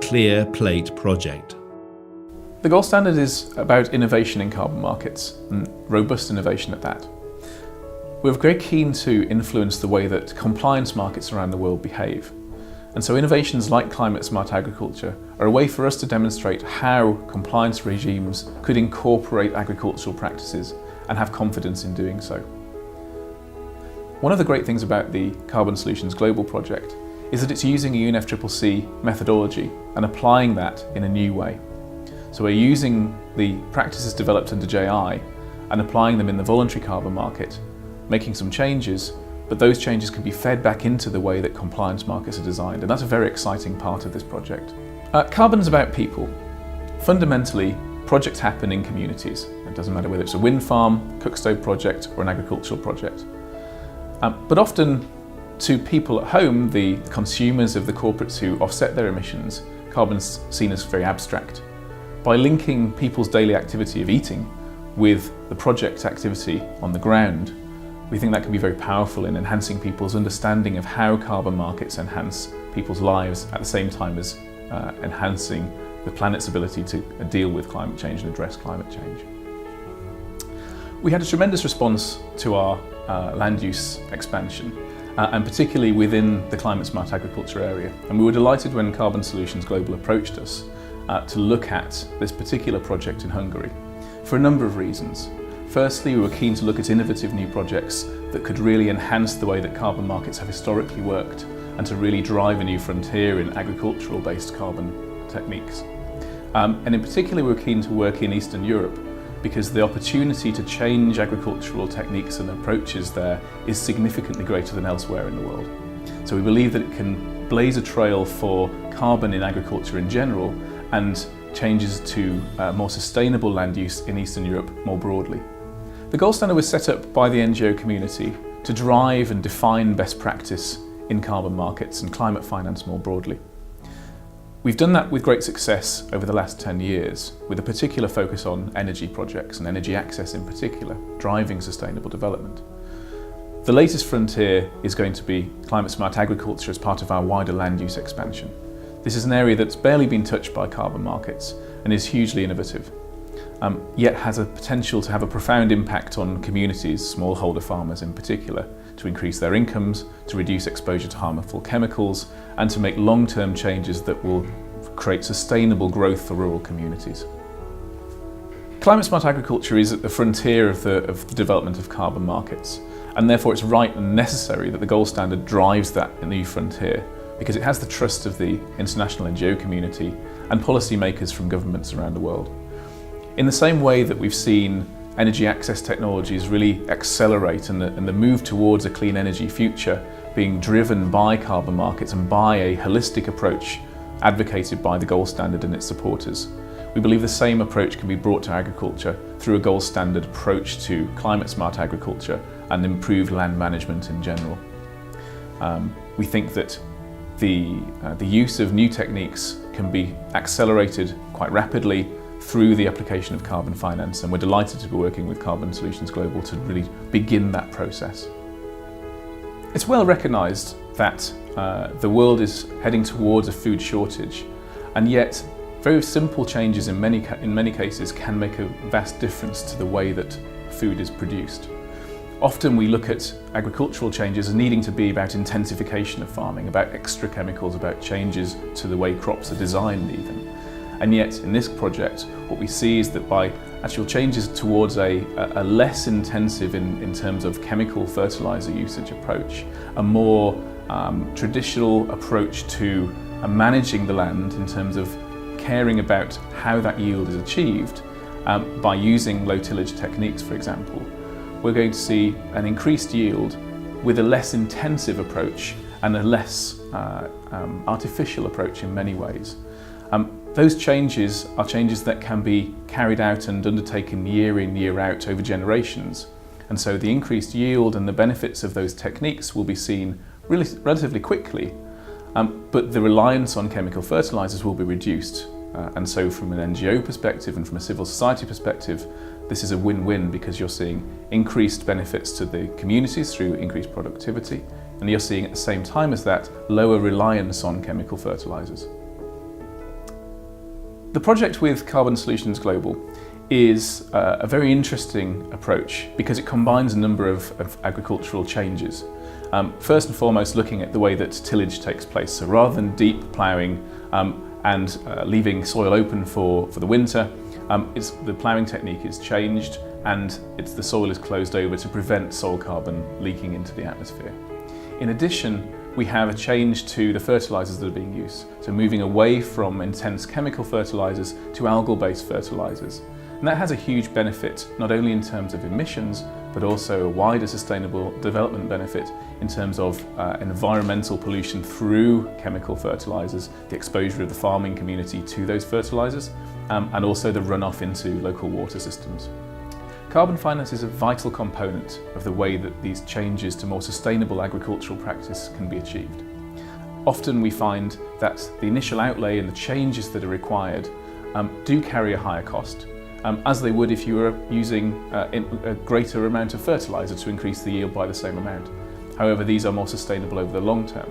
Clear Plate Projekt. The gold standard is about innovation in carbon markets, and robust innovation at that. We're very keen to influence the way that compliance markets around the world behave. And so innovations like climate smart agriculture are a way for us to demonstrate how compliance regimes could incorporate agricultural practices and have confidence in doing so. One of the great things about the Carbon Solutions Global project is that it's using a UNFCCC methodology and applying that in a new way. So we're using the practices developed under JI and applying them in the voluntary carbon market, making some changes, but those changes can be fed back into the way that compliance markets are designed, and that's a very exciting part of this project. Carbon's about people. Fundamentally, projects happen in communities. It doesn't matter whether it's a wind farm, cook stove project, or an agricultural project. But often, to people at home, the consumers of the corporates who offset their emissions, carbon's seen as very abstract. By linking people's daily activity of eating with the project activity on the ground, we think that can be very powerful in enhancing people's understanding of how carbon markets enhance people's lives at the same time as enhancing the planet's ability to deal with climate change and address climate change. We had a tremendous response to our land use expansion, and particularly within the climate smart agriculture area. And we were delighted when Carbon Solutions Global approached us to look at this particular project in Hungary for a number of reasons. Firstly, we were keen to look at innovative new projects that could really enhance the way that carbon markets have historically worked and to really drive a new frontier in agricultural-based carbon techniques. And in particular, we were keen to work in Eastern Europe because the opportunity to change agricultural techniques and approaches there is significantly greater than elsewhere in the world. So we believe that it can blaze a trail for carbon in agriculture in general and changes to more sustainable land use in Eastern Europe more broadly. The gold standard was set up by the NGO community to drive and define best practice in carbon markets and climate finance more broadly. We've done that with great success over the last 10 years, with a particular focus on energy projects and energy access in particular, driving sustainable development. The latest frontier is going to be climate smart agriculture as part of our wider land use expansion. This is an area that's barely been touched by carbon markets and is hugely innovative, yet has a potential to have a profound impact on communities, smallholder farmers in particular, to increase their incomes, to reduce exposure to harmful chemicals, and to make long-term changes that will create sustainable growth for rural communities. Climate smart agriculture is at the frontier of the development of carbon markets, and therefore it's right and necessary that the gold standard drives that new frontier, because it has the trust of the international NGO community and policymakers from governments around the world. In the same way that we've seen energy access technologies really accelerate and the move towards a clean energy future being driven by carbon markets and by a holistic approach advocated by the gold standard and its supporters, we believe the same approach can be brought to agriculture through a gold standard approach to climate smart agriculture and improved land management in general. We think that the use of new techniques can be accelerated quite rapidly through the application of carbon finance, and we're delighted to be working with Carbon Solutions Global to really begin that process. It's well recognised that the world is heading towards a food shortage, and yet very simple changes in many cases can make a vast difference to the way that food is produced. Often we look at agricultural changes as needing to be about intensification of farming, about extra chemicals, about changes to the way crops are designed even. And yet in this project what we see is that by actual changes towards a less intensive in terms of chemical fertiliser usage approach, a more traditional approach to managing the land in terms of caring about how that yield is achieved by using low tillage techniques, for example, we're going to see an increased yield with a less intensive approach and a less artificial approach in many ways. Those changes are changes that can be carried out and undertaken year in, year out over generations. And so the increased yield and the benefits of those techniques will be seen relatively quickly, but the reliance on chemical fertilisers will be reduced. And so from an NGO perspective and from a civil society perspective, this is a win-win because you're seeing increased benefits to the communities through increased productivity, and you're seeing at the same time as that lower reliance on chemical fertilisers. The project with Carbon Solutions Global is a very interesting approach because it combines a number of agricultural changes. First and foremost, looking at the way that tillage takes place. So rather than deep ploughing and leaving soil open for the winter, the ploughing technique is changed and the soil is closed over to prevent soil carbon leaking into the atmosphere. In addition, we have a change to the fertilisers that are being used. So moving away from intense chemical fertilisers to algal-based fertilisers. And that has a huge benefit, not only in terms of emissions, but also a wider sustainable development benefit in terms of environmental pollution through chemical fertilisers, the exposure of the farming community to those fertilisers, and also the runoff into local water systems. Carbon finance is a vital component of the way that these changes to more sustainable agricultural practice can be achieved. Often we find that the initial outlay and the changes that are required do carry a higher cost, as they would if you were using a greater amount of fertiliser to increase the yield by the same amount. However, these are more sustainable over the long term.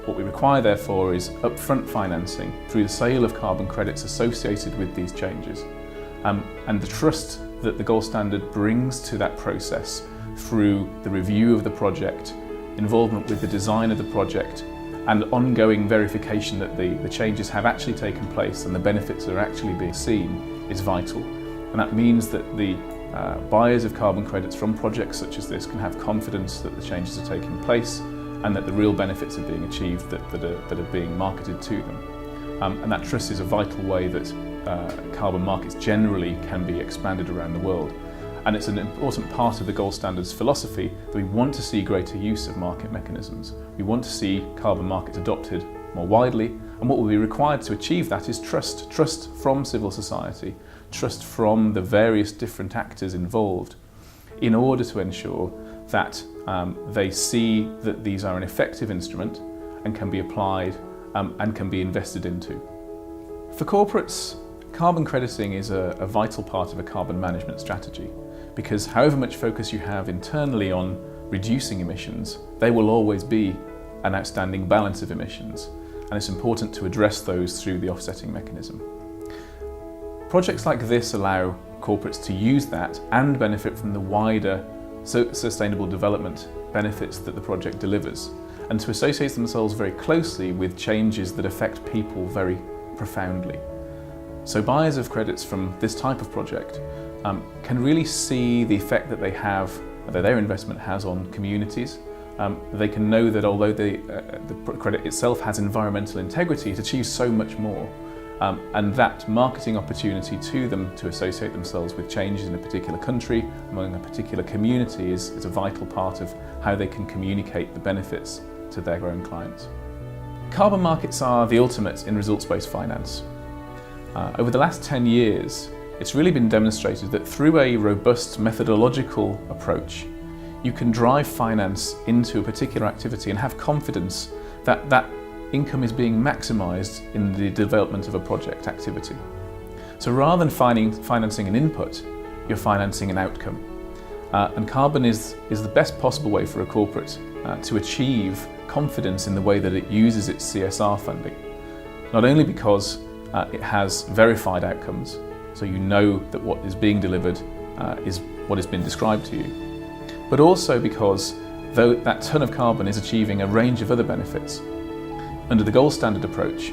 What we require therefore is upfront financing through the sale of carbon credits associated with these changes, and the trust that the gold standard brings to that process through the review of the project, involvement with the design of the project, and ongoing verification that the changes have actually taken place and the benefits are actually being seen is vital. And that means that the buyers of carbon credits from projects such as this can have confidence that the changes are taking place and that the real benefits are being achieved that are being marketed to them. And that trust is a vital way that carbon markets generally can be expanded around the world. And it's an important part of the gold standard's philosophy that we want to see greater use of market mechanisms. We want to see carbon markets adopted more widely, and what will be required to achieve that is trust. Trust from civil society, trust from the various different actors involved in order to ensure that they see that these are an effective instrument and can be applied and can be invested into. For corporates, carbon crediting is a vital part of a carbon management strategy, because however much focus you have internally on reducing emissions, there will always be an outstanding balance of emissions, and it's important to address those through the offsetting mechanism. Projects like this allow corporates to use that and benefit from the wider sustainable development benefits that the project delivers, and to associate themselves very closely with changes that affect people very profoundly. So buyers of credits from this type of project can really see the effect that their investment has on communities. They can know that although the credit itself has environmental integrity, it achieves so much more. And that marketing opportunity to them to associate themselves with changes in a particular country, among a particular community, is a vital part of how they can communicate the benefits to their own clients. Carbon markets are the ultimate in results-based finance. Over the last 10 years, it's really been demonstrated that through a robust methodological approach, you can drive finance into a particular activity and have confidence that that income is being maximised in the development of a project activity. So rather than financing an input, you're financing an outcome. And carbon is the best possible way for a corporate to achieve confidence in the way that it uses its CSR funding. Not only because it has verified outcomes, so you know that what is being delivered is what has been described to you, but also because though that ton of carbon is achieving a range of other benefits. Under the gold standard approach,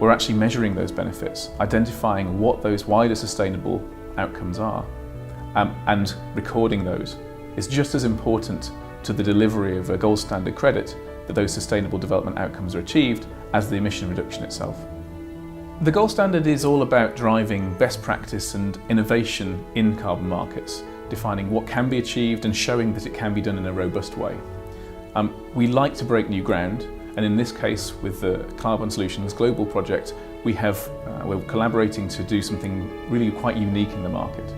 we're actually measuring those benefits, identifying what those wider sustainable outcomes are, and recording those. It's just as important to the delivery of a gold standard credit that those sustainable development outcomes are achieved as the emission reduction itself. The gold standard is all about driving best practice and innovation in carbon markets, defining what can be achieved and showing that it can be done in a robust way. We like to break new ground, and in this case with the Carbon Solutions Global project, we're collaborating to do something really quite unique in the market.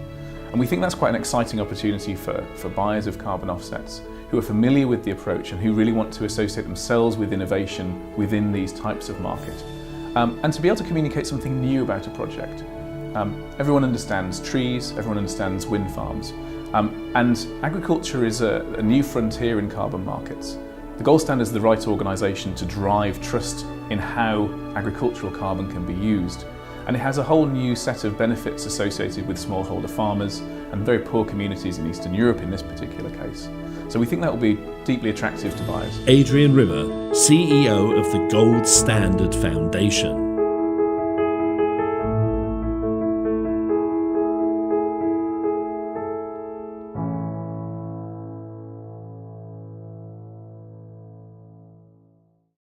And we think that's quite an exciting opportunity for buyers of carbon offsets who are familiar with the approach and who really want to associate themselves with innovation within these types of market. And to be able to communicate something new about a project. Everyone understands trees, everyone understands wind farms, and agriculture is a new frontier in carbon markets. The gold standard is the right organisation to drive trust in how agricultural carbon can be used, And it has a whole new set of benefits associated with smallholder farmers and very poor communities in Eastern Europe in this particular case. So we think that will be deeply attractive to buyers. Adrian Rimmer, CEO of the Gold Standard Foundation.